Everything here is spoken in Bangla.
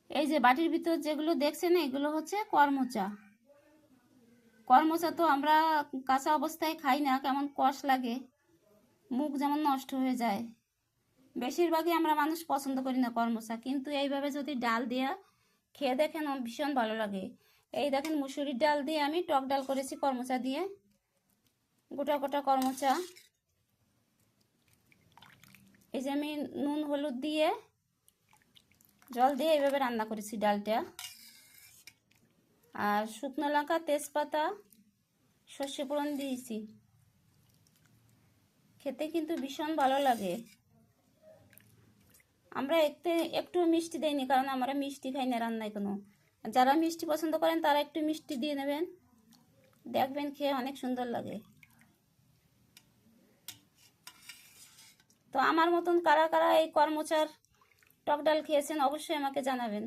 এই যে বাটির ভিতর যেগুলো দেখছেন এগুলো হচ্ছে করমচা। করমচা তো আমরা কাঁচা অবস্থায় খাই না, কেমন কষ লাগে, মুখ যেমন নষ্ট হয়ে যায়। বেশিরভাগই আমরা মানুষ পছন্দ করি না করমচা, কিন্তু এইভাবে যদি ডাল দিয়ে খেয়ে দেখেন ভীষণ ভালো লাগে। এই দেখেন মুসুরির ডাল দিয়ে আমি টক ডাল করেছি করমচা দিয়ে, গোটা গোটা করমচা। এই যে আমি নুন হলুদ দিয়ে জল দিয়ে এইভাবে রান্না করেছি ডালটা। আর শুকনো লঙ্কা, তেজপাতা, সর্ষে ফোড়ন দিয়েছি। খেতে কিন্তু ভীষণ ভালো লাগে। আমরা একটু মিষ্টি দেইনি, কারণ আমরা মিষ্টি খাই না রান্নায় কোনো। যারা মিষ্টি পছন্দ করেন তারা একটু মিষ্টি দিয়ে নেবেন, দেখবেন খেয়ে অনেক সুন্দর লাগে। তো আমার মতন কারা কারা এই করমচার টক ডাল খেয়েছেন অবশ্যই আমাকে জানাবেন।